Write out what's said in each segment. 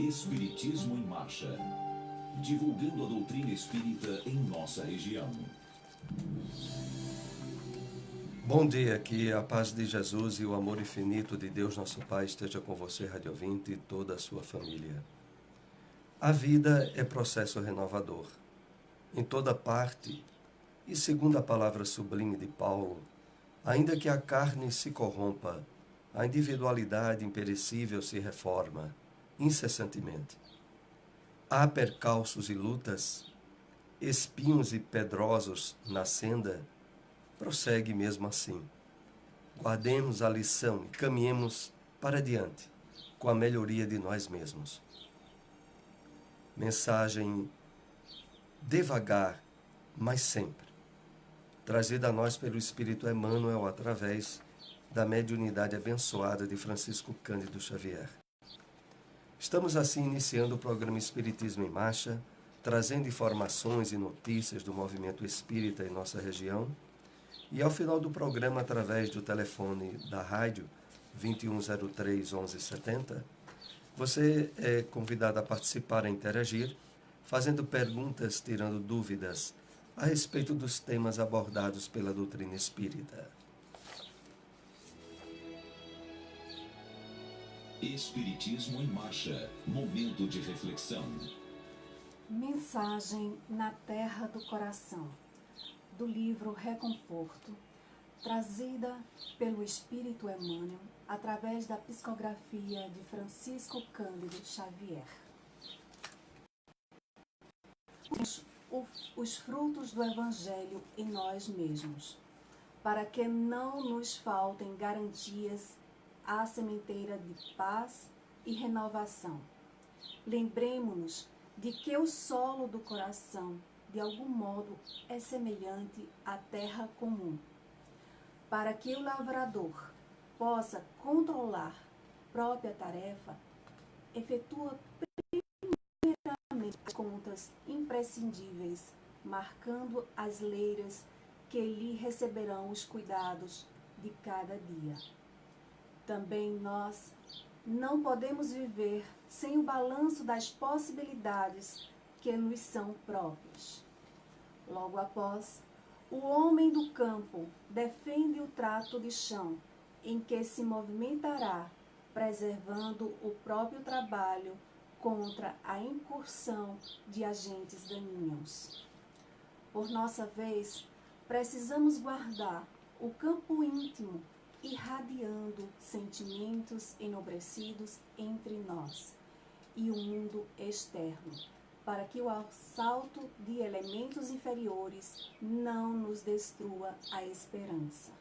Espiritismo em Marcha. Divulgando a doutrina espírita em nossa região. Bom dia, que a paz de Jesus e o amor infinito de Deus nosso Pai esteja com você, rádio ouvinte, e toda a sua família. A vida é processo renovador. Em toda parte, e segundo a palavra sublime de Paulo, ainda que a carne se corrompa, a individualidade imperecível se reforma incessantemente. Há percalços e lutas, espinhos e pedrosos na senda, prossegue mesmo assim. Guardemos a lição e caminhemos para diante, com a melhoria de nós mesmos. Mensagem devagar, mas sempre, trazida a nós pelo Espírito Emmanuel através da mediunidade abençoada de Francisco Cândido Xavier. Estamos assim iniciando o programa Espiritismo em Marcha, trazendo informações e notícias do movimento espírita em nossa região. E ao final do programa, através do telefone da rádio 2103 1170, você é convidado a participar, a interagir, fazendo perguntas, tirando dúvidas a respeito dos temas abordados pela doutrina espírita. Espiritismo em Marcha. Momento de reflexão. Mensagem na Terra do Coração, do livro Reconforto, trazida pelo Espírito Emmanuel através da psicografia de Francisco Cândido Xavier. Os frutos do Evangelho em nós mesmos, para que não nos faltem garantias à sementeira de paz e renovação. Lembremos-nos de que o solo do coração, de algum modo, é semelhante à terra comum. Para que o lavrador possa controlar própria tarefa, efetua primeiramente as contas imprescindíveis, marcando as leiras que lhe receberão os cuidados de cada dia. Também nós não podemos viver sem o balanço das possibilidades que nos são próprias. Logo após, o homem do campo defende o trato de chão em que se movimentará, preservando o próprio trabalho contra a incursão de agentes daninhos. Por nossa vez, precisamos guardar o campo íntimo, irradiando sentimentos enobrecidos entre nós e o mundo externo, para que o assalto de elementos inferiores não nos destrua a esperança.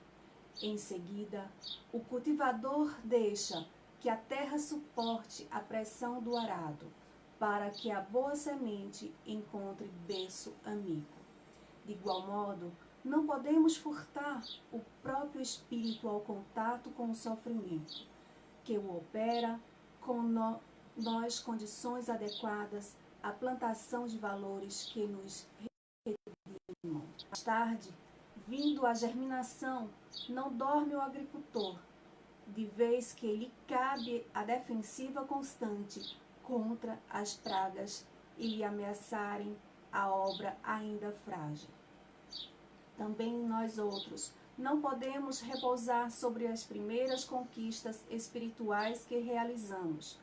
Em seguida, o cultivador deixa que a terra suporte a pressão do arado, para que a boa semente encontre berço amigo. De igual modo, não podemos furtar o próprio espírito ao contato com o sofrimento, que o opera com nós condições adequadas à plantação de valores que nos redimam. Mais tarde, vindo a germinação, não dorme o agricultor, de vez que lhe cabe a defensiva constante contra as pragas e lhe ameaçarem a obra ainda frágil. Também nós outros não podemos repousar sobre as primeiras conquistas espirituais que realizamos,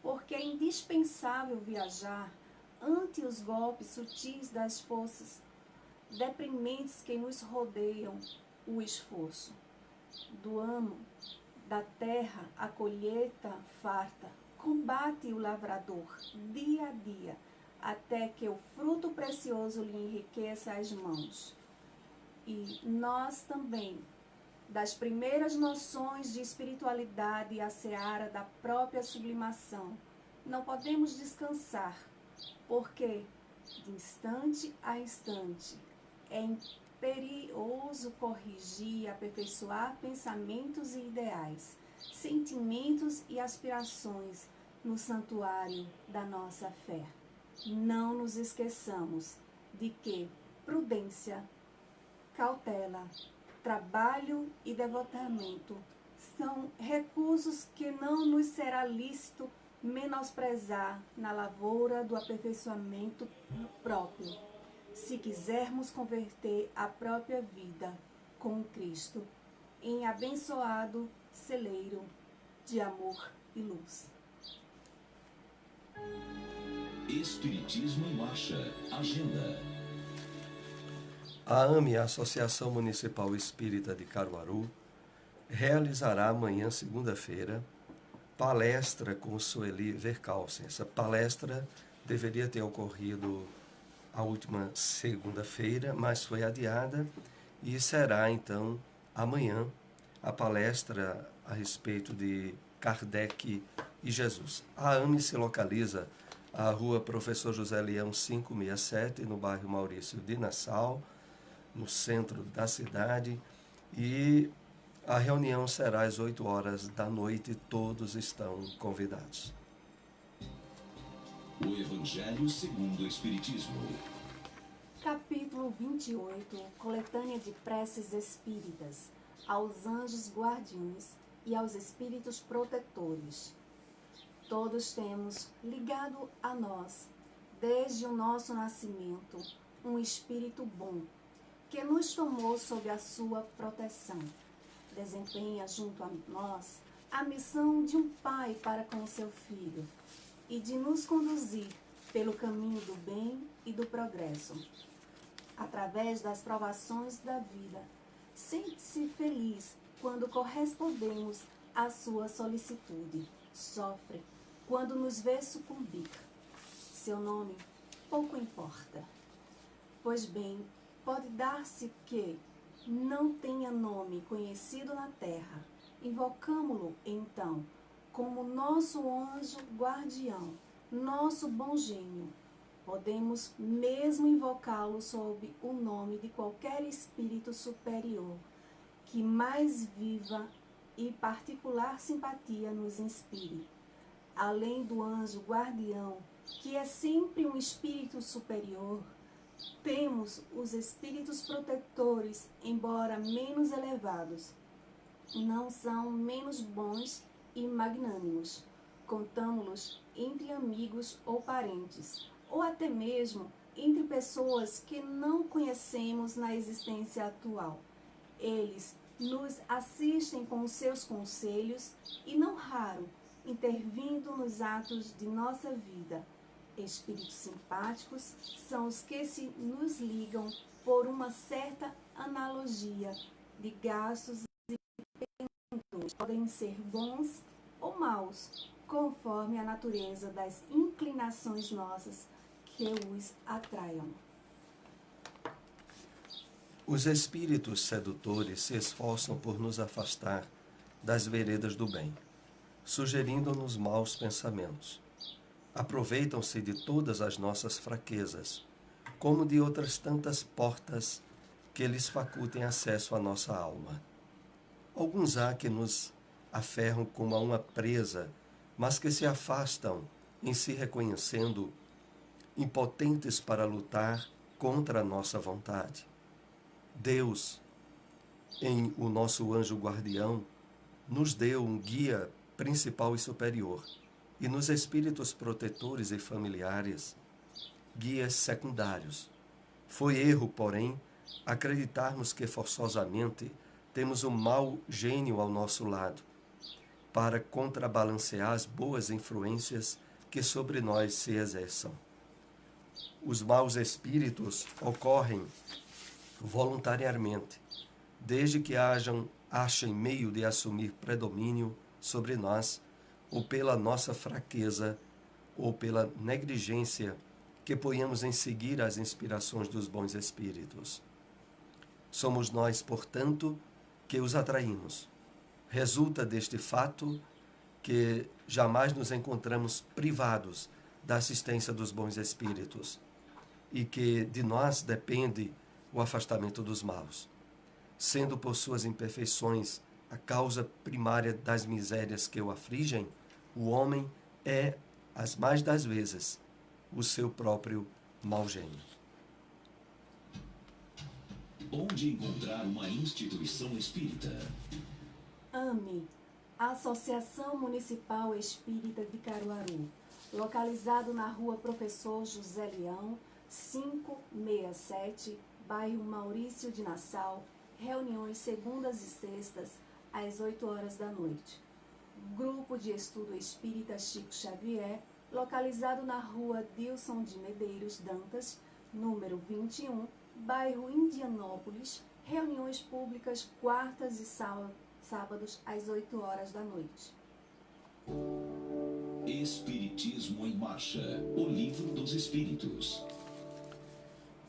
porque é indispensável viajar ante os golpes sutis das forças deprimentes que nos rodeiam o esforço. Do amo da terra a colheita farta, combate o lavrador dia a dia, até que o fruto precioso lhe enriqueça as mãos. E nós também, das primeiras noções de espiritualidade à seara da própria sublimação, não podemos descansar, porque, de instante a instante, é imperioso corrigir e aperfeiçoar pensamentos e ideais, sentimentos e aspirações no santuário da nossa fé. Não nos esqueçamos de que prudência, cautela, trabalho e devotamento são recursos que não nos será lícito menosprezar na lavoura do aperfeiçoamento próprio, se quisermos converter a própria vida com Cristo em abençoado celeiro de amor e luz. Espiritismo em Marcha. Agenda. A AME, a Associação Municipal Espírita de Caruaru, realizará amanhã, segunda-feira, palestra com Sueli Vercalce. Essa palestra deveria ter ocorrido a última segunda-feira, mas foi adiada e será, então, amanhã, a palestra a respeito de Kardec e Jesus. A AME se localiza à rua Professor José Leão 567, no bairro Maurício de Nassau, no centro da cidade, e a reunião será às 8 horas da noite, todos estão convidados. O Evangelho segundo o Espiritismo. Capítulo 28, coletânea de preces espíritas, aos anjos guardiões e aos espíritos protetores. Todos temos ligado a nós, desde o nosso nascimento, um espírito bom, que nos tomou sob a sua proteção. Desempenha junto a nós a missão de um pai para com o seu filho e de nos conduzir pelo caminho do bem e do progresso. Através das provações da vida, sente-se feliz quando correspondemos à sua solicitude. Sofre quando nos vê sucumbir. Seu nome pouco importa. Pois bem, pode dar-se que não tenha nome conhecido na terra. Invocamo-lo, então, como nosso anjo guardião, nosso bom gênio. Podemos mesmo invocá-lo sob o nome de qualquer espírito superior, que mais viva e particular simpatia nos inspire. Além do anjo guardião, que é sempre um espírito superior, temos os espíritos protetores, embora menos elevados. Não são menos bons e magnânimos. Contamo-los entre amigos ou parentes, ou até mesmo entre pessoas que não conhecemos na existência atual. Eles nos assistem com os seus conselhos e, não raro, intervindo nos atos de nossa vida. Espíritos simpáticos são os que se nos ligam por uma certa analogia de gastos e pendores. Podem ser bons ou maus, conforme a natureza das inclinações nossas que os atraiam. Os espíritos sedutores se esforçam por nos afastar das veredas do bem, sugerindo-nos maus pensamentos. Aproveitam-se de todas as nossas fraquezas, como de outras tantas portas que lhes facultem acesso à nossa alma. Alguns há que nos aferram como a uma presa, mas que se afastam em se reconhecendo impotentes para lutar contra a nossa vontade. Deus, em o nosso anjo guardião, nos deu um guia principal e superior, e nos espíritos protetores e familiares, guias secundários. Foi erro, porém, acreditarmos que forçosamente temos um mau gênio ao nosso lado, para contrabalancear as boas influências que sobre nós se exerçam. Os maus espíritos ocorrem voluntariamente, desde que achem meio de assumir predomínio sobre nós, ou pela nossa fraqueza, ou pela negligência que ponhamos em seguir as inspirações dos bons espíritos. Somos nós, portanto, que os atraímos. Resulta deste fato que jamais nos encontramos privados da assistência dos bons espíritos e que de nós depende o afastamento dos maus, sendo por suas imperfeições a causa primária das misérias que o afligem. O homem é, as mais das vezes, o seu próprio mau gênio. Onde encontrar uma instituição espírita? AME, Associação Municipal Espírita de Caruaru, localizado na rua Professor José Leão, 567, bairro Maurício de Nassau, reuniões segundas e sextas, às 8 horas da noite. Grupo de Estudo Espírita Chico Xavier, localizado na rua Dilson de Medeiros Dantas, número 21, bairro Indianópolis, reuniões públicas quartas e sábados às 8 horas da noite. Espiritismo em Marcha, o livro dos Espíritos.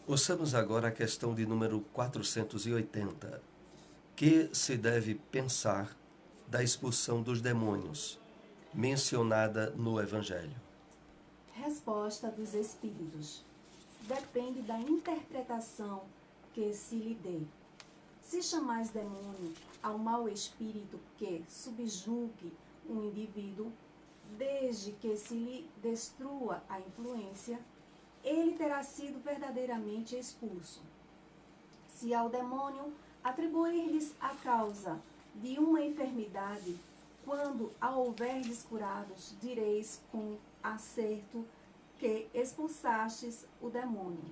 Ouçamos agora a questão de número 480. Que se deve pensar da expulsão dos demônios, mencionada no Evangelho? Resposta dos Espíritos. Depende da interpretação que se lhe dê. Se chamais demônio ao mau espírito que subjugue um indivíduo, desde que se lhe destrua a influência, ele terá sido verdadeiramente expulso. Se ao demônio atribuirdes a causa de uma enfermidade, quando a houverdes curados, direis com acerto que expulsastes o demônio.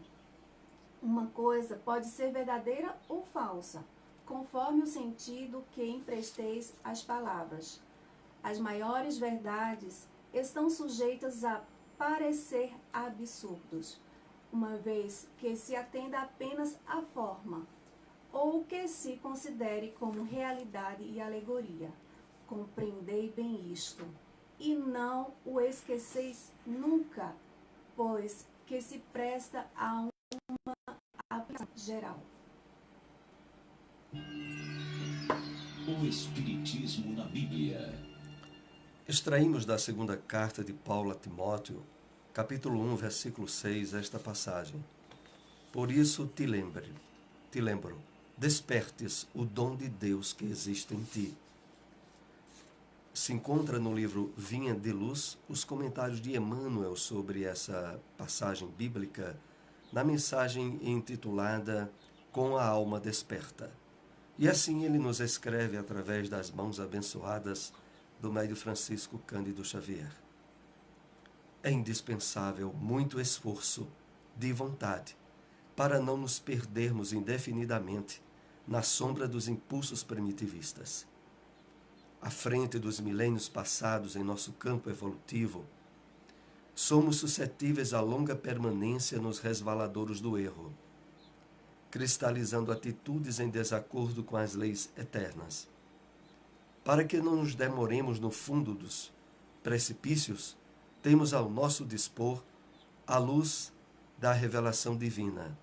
Uma coisa pode ser verdadeira ou falsa, conforme o sentido que empresteis às palavras. As maiores verdades estão sujeitas a parecer absurdos, uma vez que se atenda apenas à forma, ou que se considere como realidade e alegoria. Compreendei bem isto, e não o esqueceis nunca, pois que se presta a uma aplicação geral. O Espiritismo na Bíblia. Extraímos da segunda carta de Paulo a Timóteo, capítulo 1, versículo 6, esta passagem. Por isso te lembro, despertes o dom de Deus que existe em ti. Se encontra no livro Vinha de Luz os comentários de Emmanuel sobre essa passagem bíblica, na mensagem intitulada Com a Alma Desperta. E assim ele nos escreve através das mãos abençoadas do médio Francisco Cândido Xavier. É indispensável muito esforço de vontade para não nos perdermos indefinidamente na sombra dos impulsos primitivistas. À frente dos milênios passados em nosso campo evolutivo, somos suscetíveis à longa permanência nos resvaladouros do erro, cristalizando atitudes em desacordo com as leis eternas. Para que não nos demoremos no fundo dos precipícios, temos ao nosso dispor a luz da revelação divina,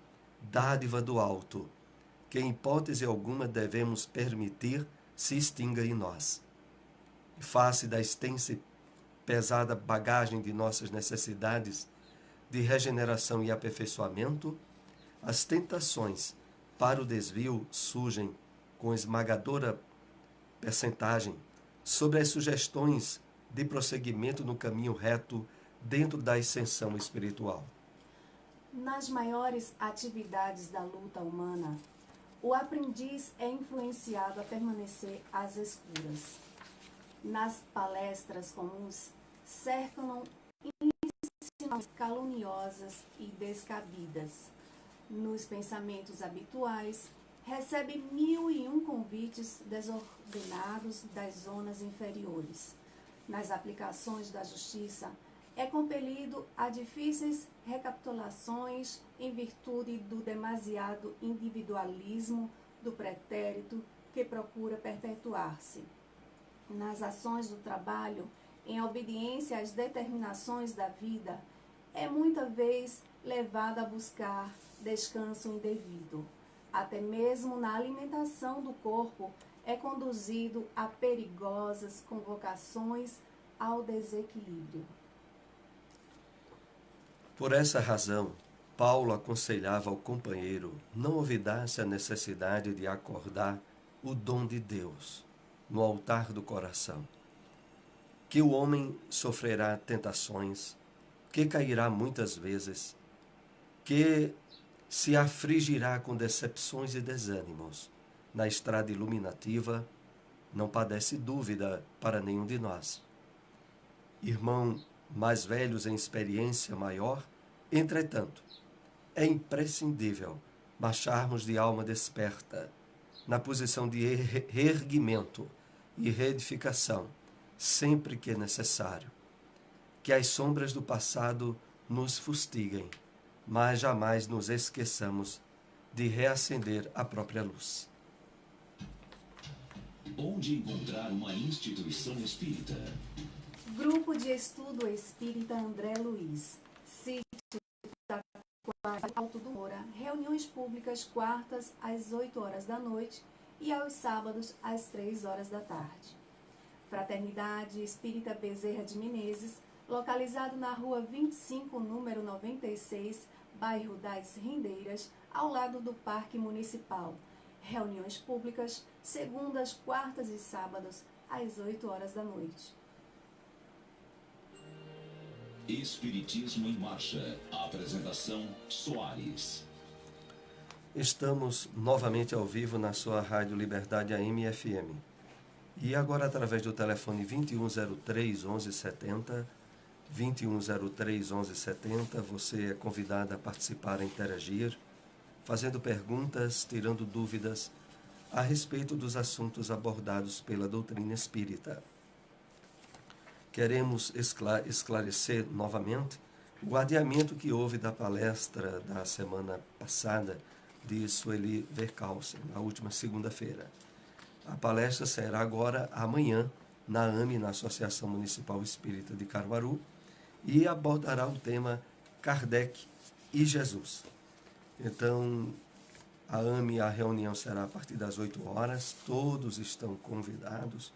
dádiva do alto, que em hipótese alguma devemos permitir se extinga em nós. Em face da extensa e pesada bagagem de nossas necessidades de regeneração e aperfeiçoamento, as tentações para o desvio surgem com esmagadora percentagem sobre as sugestões de prosseguimento no caminho reto dentro da ascensão espiritual. Nas maiores atividades da luta humana, o aprendiz é influenciado a permanecer às escuras. Nas palestras comuns, cercam insinuações caluniosas e descabidas. Nos pensamentos habituais, recebe 1001 convites desordenados das zonas inferiores. Nas aplicações da justiça, é compelido a difíceis recapitulações em virtude do demasiado individualismo do pretérito que procura perpetuar-se. Nas ações do trabalho, em obediência às determinações da vida, é muita vez levado a buscar descanso indevido. Até mesmo na alimentação do corpo, é conduzido a perigosas convocações ao desequilíbrio. Por essa razão, Paulo aconselhava ao companheiro não olvidasse a necessidade de acordar o dom de Deus no altar do coração, que o homem sofrerá tentações, que cairá muitas vezes, que se afligirá com decepções e desânimos na estrada iluminativa não padece dúvida para nenhum de nós. Irmão mais velhos em experiência maior, entretanto, é imprescindível marcharmos de alma desperta, na posição de reerguimento e reedificação, sempre que é necessário. Que as sombras do passado nos fustiguem, mas jamais nos esqueçamos de reacender a própria luz. Onde encontrar uma instituição espírita? Grupo de Estudo Espírita André Luiz, sítio Alto do Moura, reuniões públicas quartas às 8 horas da noite e aos sábados às 3 horas da tarde. Fraternidade Espírita Bezerra de Menezes, localizado na rua 25, número 96, bairro das Rendeiras, ao lado do Parque Municipal. Reuniões públicas, segundas, quartas e sábados, às 8 horas da noite. Espiritismo em Marcha. A apresentação Soares. Estamos novamente ao vivo na sua Rádio Liberdade AM e FM. E agora através do telefone 2103 1170, 2103 1170, você é convidado a participar, a interagir, fazendo perguntas, tirando dúvidas a respeito dos assuntos abordados pela doutrina espírita. Queremos esclarecer novamente o adiamento que houve da palestra da semana passada de Sueli Vercalce, na última segunda-feira. A palestra será agora amanhã na AME, na Associação Municipal Espírita de Caruaru, e abordará o tema Kardec e Jesus. Então, a AME, a reunião será a partir das 8 horas, todos estão convidados.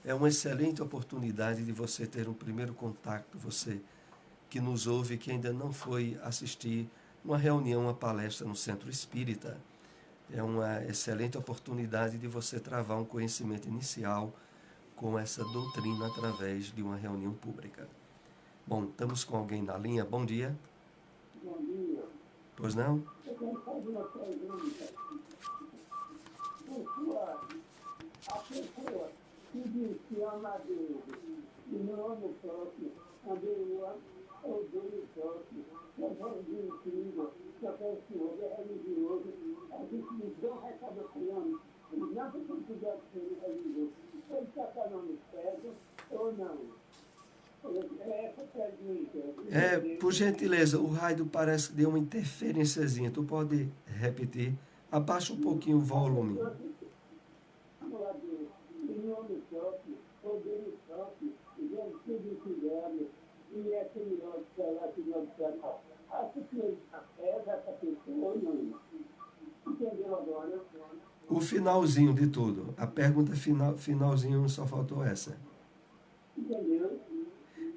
É uma excelente oportunidade de você ter um primeiro contato, você que nos ouve, que ainda não foi assistir uma reunião, uma palestra no Centro Espírita. É uma excelente oportunidade de você travar um conhecimento inicial com essa doutrina através de uma reunião pública. Bom, estamos com alguém na linha. Bom dia. Bom dia. Pois não? Eu quero fazer uma pergunta. A pessoa que diz que ama a Deus e não ama o próximo, odeia o próximo, que é bonzinho incrível, que é precioso, é religioso, a gente me dá um recado criando, e não porque ele quiser ser religioso, ele está falando certo ou não? Essa pergunta. Por gentileza, o rádio parece que deu uma interferênciazinha. Tu pode repetir? Abaixa um pouquinho o volume. Vamos lá, Deus. Em nome próprio, poder próprio, e tudo fizeram, e é curioso falar que não precisa. Acho que ele pega essa pessoa ou não. Entendeu agora? O finalzinho de tudo. A pergunta finalzinho só faltou essa. Entendeu?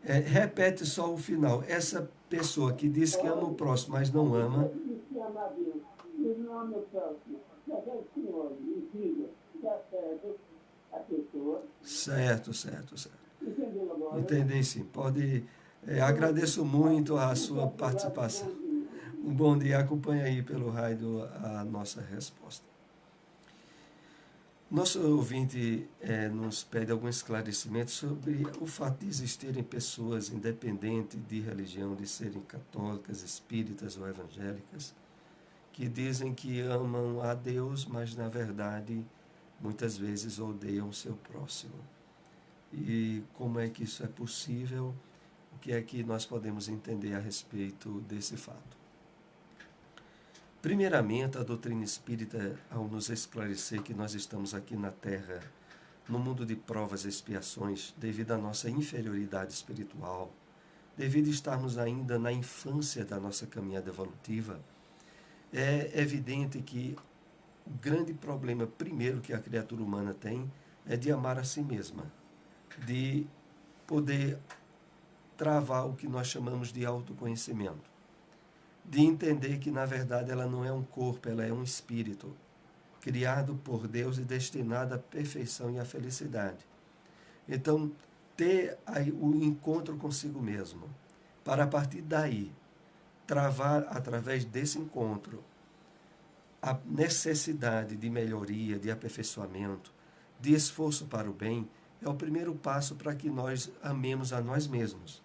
Repete só o final. Essa pessoa que diz que ama o próximo, mas não ama. Diz que ama a Deus, e não ama o próximo. Mas é o Senhor, incrível, dá certo a pessoa. Certo. Entendeu agora? Entendi sim. Pode. Agradeço muito a sua participação. Um bom dia. Acompanha aí pelo rádio a nossa resposta. Nosso ouvinte nos pede algum esclarecimento sobre o fato de existirem pessoas, independente de religião, de serem católicas, espíritas ou evangélicas, que dizem que amam a Deus, mas na verdade muitas vezes odeiam o seu próximo. E como é que isso é possível? O que é que nós podemos entender a respeito desse fato? Primeiramente, a doutrina espírita, ao nos esclarecer que nós estamos aqui na Terra, no mundo de provas e expiações, devido à nossa inferioridade espiritual, devido a estarmos ainda na infância da nossa caminhada evolutiva, é evidente que o grande problema primeiro que a criatura humana tem é de amar a si mesma, de poder travar o que nós chamamos de autoconhecimento, de entender que, na verdade, ela não é um corpo, ela é um espírito, criado por Deus e destinado à perfeição e à felicidade. Então, ter aí o encontro consigo mesmo, para a partir daí, travar, através desse encontro, a necessidade de melhoria, de aperfeiçoamento, de esforço para o bem, é o primeiro passo para que nós amemos a nós mesmos.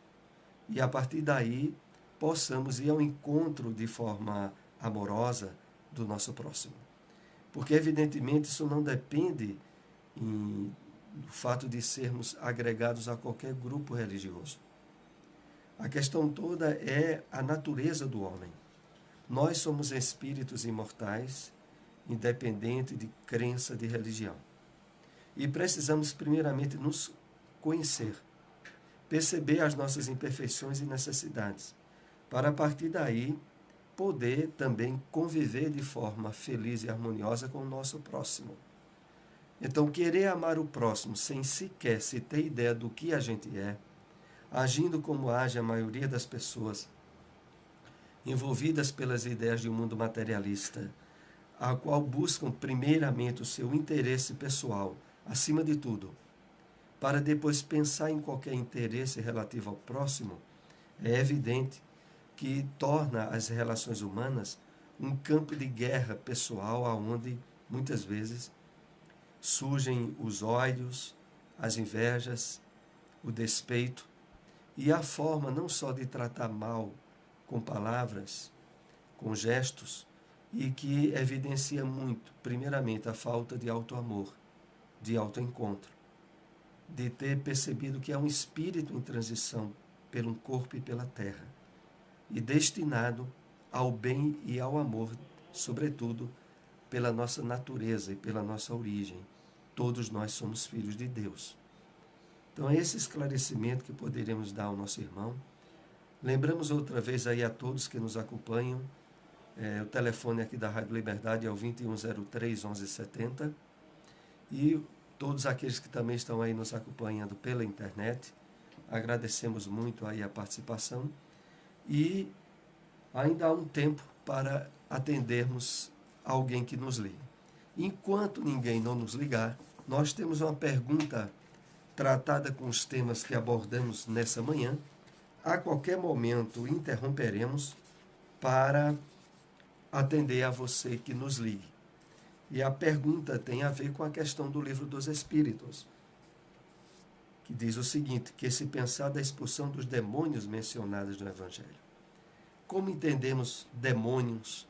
E a partir daí, possamos ir ao encontro de forma amorosa do nosso próximo. Porque, evidentemente, isso não depende do fato de sermos agregados a qualquer grupo religioso. A questão toda é a natureza do homem. Nós somos espíritos imortais, independente de crença, de religião. E precisamos, primeiramente, nos conhecer, perceber as nossas imperfeições e necessidades, para, a partir daí, poder também conviver de forma feliz e harmoniosa com o nosso próximo. Então, querer amar o próximo sem sequer se ter ideia do que a gente é, agindo como age a maioria das pessoas envolvidas pelas ideias de um mundo materialista, a qual buscam primeiramente o seu interesse pessoal, acima de tudo, para depois pensar em qualquer interesse relativo ao próximo, é evidente que torna as relações humanas um campo de guerra pessoal, onde muitas vezes surgem os ódios, as invejas, o despeito e a forma não só de tratar mal com palavras, com gestos, e que evidencia muito, primeiramente, a falta de auto-amor, de autoencontro, de ter percebido que é um espírito em transição pelo corpo e pela terra, e destinado ao bem e ao amor, sobretudo pela nossa natureza e pela nossa origem. Todos nós somos filhos de Deus. Então, é esse esclarecimento que poderemos dar ao nosso irmão. Lembramos outra vez aí a todos que nos acompanham, o telefone aqui da Rádio Liberdade é o 2103-1170, e todos aqueles que também estão aí nos acompanhando pela internet, agradecemos muito aí a participação, e ainda há um tempo para atendermos alguém que nos ligue. Enquanto ninguém não nos ligar, nós temos uma pergunta tratada com os temas que abordamos nessa manhã. A qualquer momento interromperemos para atender a você que nos ligue. E a pergunta tem a ver com a questão do Livro dos Espíritos, que diz o seguinte: que se pensar da expulsão dos demônios mencionados no Evangelho. Como entendemos demônios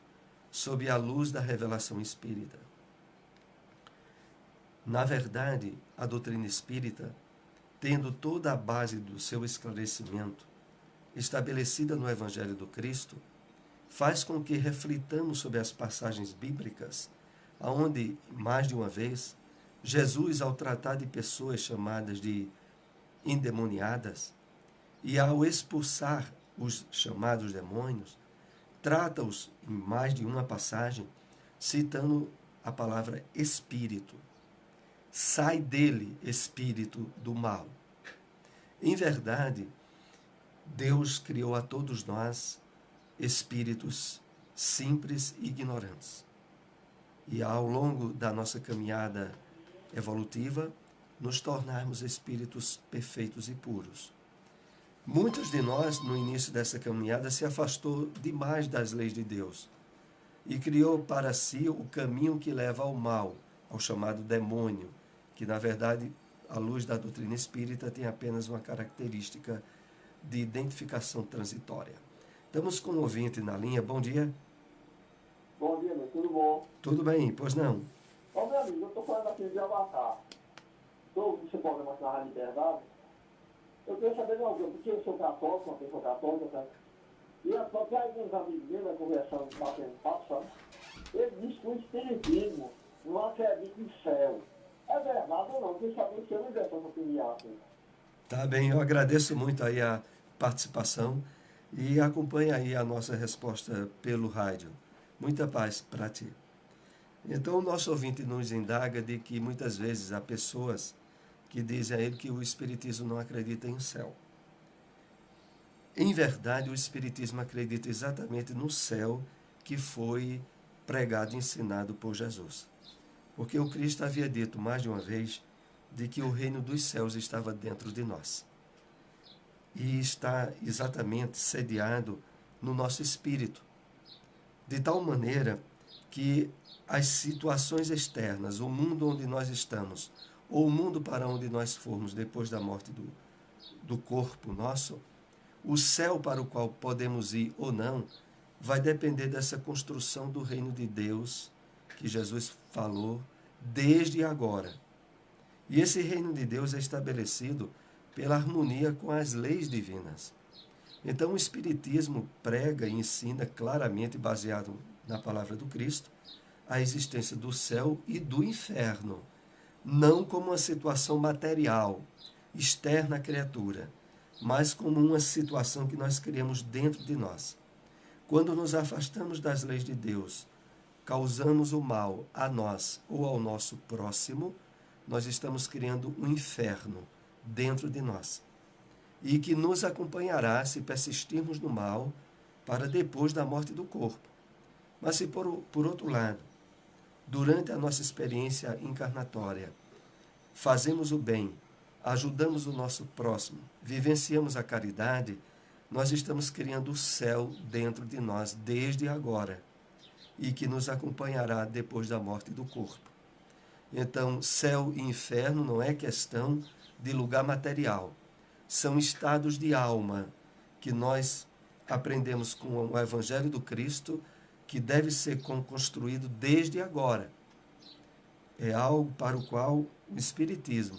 sob a luz da revelação espírita? Na verdade, a doutrina espírita, tendo toda a base do seu esclarecimento estabelecida no Evangelho do Cristo, faz com que reflitamos sobre as passagens bíblicas, onde, mais de uma vez, Jesus, ao tratar de pessoas chamadas de endemoniadas, e ao expulsar os chamados demônios, trata-os, em mais de uma passagem, citando a palavra espírito. Sai dele, espírito do mal. Em verdade, Deus criou a todos nós espíritos simples e ignorantes. E ao longo da nossa caminhada evolutiva, nos tornarmos espíritos perfeitos e puros. Muitos de nós, no início dessa caminhada, se afastou demais das leis de Deus e criou para si o caminho que leva ao mal, ao chamado demônio, que, na verdade, à luz da doutrina espírita, tem apenas uma característica de identificação transitória. Estamos com um ouvinte na linha. Bom dia. Bom dia, meu. Tudo bom? Tudo bem, pois não? Ô, meu amigo, eu estou falando aqui de Avatar. Estou no seu programa aqui na Rádio Liberdade. Eu queria saber de alguém, porque eu sou católico, uma pessoa católica, tá? E só que alguns amigos meus, conversando, batendo papo, sabe? Ele diz que o espiritismo não acredita em céu. É verdade ou não? Eu queria saber se eu não der essa opinião assim. Tá bem, eu agradeço muito aí a participação e acompanha aí a nossa resposta pelo rádio. Muita paz para ti. Então, o nosso ouvinte nos indaga de que muitas vezes há pessoas que dizem a ele que o Espiritismo não acredita em céu. Em verdade, o Espiritismo acredita exatamente no céu que foi pregado e ensinado por Jesus. Porque o Cristo havia dito mais de uma vez de que o reino dos céus estava dentro de nós. E está exatamente sediado no nosso espírito. De tal maneira que as situações externas, o mundo onde nós estamos, ou o mundo para onde nós formos depois da morte do corpo nosso, o céu para o qual podemos ir ou não, vai depender dessa construção do reino de Deus que Jesus falou desde agora. E esse reino de Deus é estabelecido pela harmonia com as leis divinas. Então o Espiritismo prega e ensina claramente, baseado na palavra do Cristo, a existência do céu e do inferno, não como uma situação material, externa à criatura, mas como uma situação que nós criamos dentro de nós. Quando nos afastamos das leis de Deus, causamos o mal a nós ou ao nosso próximo, nós estamos criando um inferno dentro de nós. E que nos acompanhará se persistirmos no mal para depois da morte do corpo. Mas se por outro lado, durante a nossa experiência encarnatória, fazemos o bem, ajudamos o nosso próximo, vivenciamos a caridade, nós estamos criando o céu dentro de nós desde agora e que nos acompanhará depois da morte do corpo. Então, céu e inferno não é questão de lugar material, são estados de alma que nós aprendemos com o Evangelho do Cristo, que deve ser construído desde agora. É algo para o qual o Espiritismo,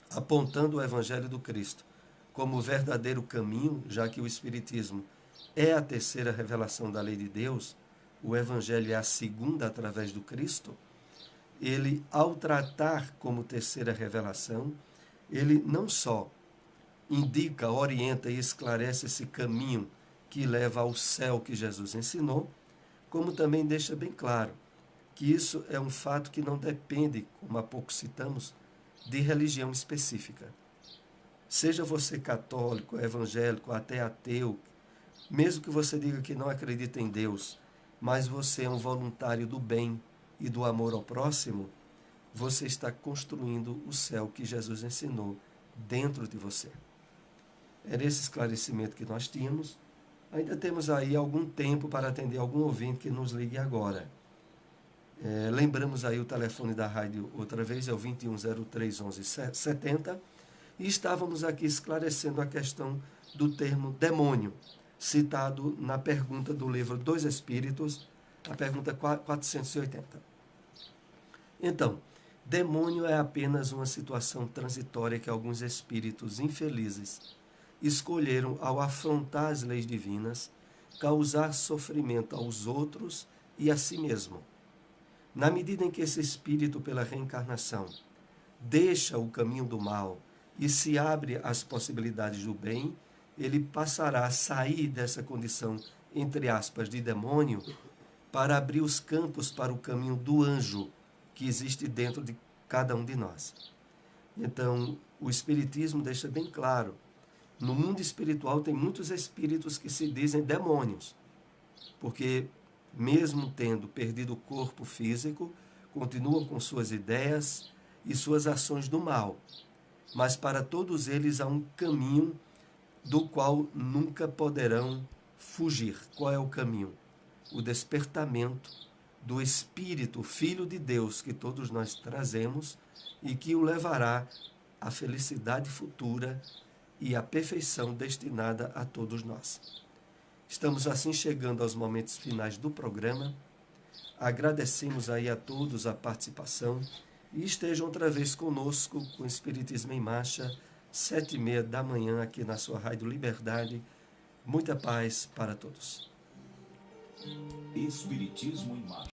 apontando o Evangelho do Cristo como o verdadeiro caminho, já que o Espiritismo é a terceira revelação da lei de Deus, o Evangelho é a segunda através do Cristo, ele, ao tratar como terceira revelação, ele não só indica, orienta e esclarece esse caminho que leva ao céu que Jesus ensinou, como também deixa bem claro que isso é um fato que não depende, como há pouco citamos, de religião específica. Seja você católico, evangélico, até ateu, mesmo que você diga que não acredita em Deus, mas você é um voluntário do bem e do amor ao próximo, você está construindo o céu que Jesus ensinou dentro de você. Era esse esclarecimento que nós tínhamos. Ainda temos aí algum tempo para atender algum ouvinte que nos ligue agora. Lembramos aí o telefone da rádio outra vez, é o 2103-1170, e estávamos aqui esclarecendo a questão do termo demônio, citado na pergunta do livro dos Espíritos, a pergunta 480. Então, demônio é apenas uma situação transitória que alguns espíritos infelizes escolheram, ao afrontar as leis divinas, causar sofrimento aos outros e a si mesmo. Na medida em que esse espírito, pela reencarnação, deixa o caminho do mal e se abre às possibilidades do bem, ele passará a sair dessa condição, entre aspas, de demônio, para abrir os campos para o caminho do anjo que existe dentro de cada um de nós. Então, o Espiritismo deixa bem claro, no mundo espiritual tem muitos espíritos que se dizem demônios, porque mesmo tendo perdido o corpo físico, continuam com suas ideias e suas ações do mal. Mas para todos eles há um caminho do qual nunca poderão fugir. Qual é o caminho? O despertamento do Espírito, Filho de Deus, que todos nós trazemos e que o levará à felicidade futura e à perfeição destinada a todos nós. Estamos assim chegando aos momentos finais do programa. Agradecemos aí a todos a participação e estejam outra vez conosco com o Espiritismo em Marcha, 7h30 da manhã, aqui na sua Rádio Liberdade. Muita paz para todos. Espiritismo em Marcha.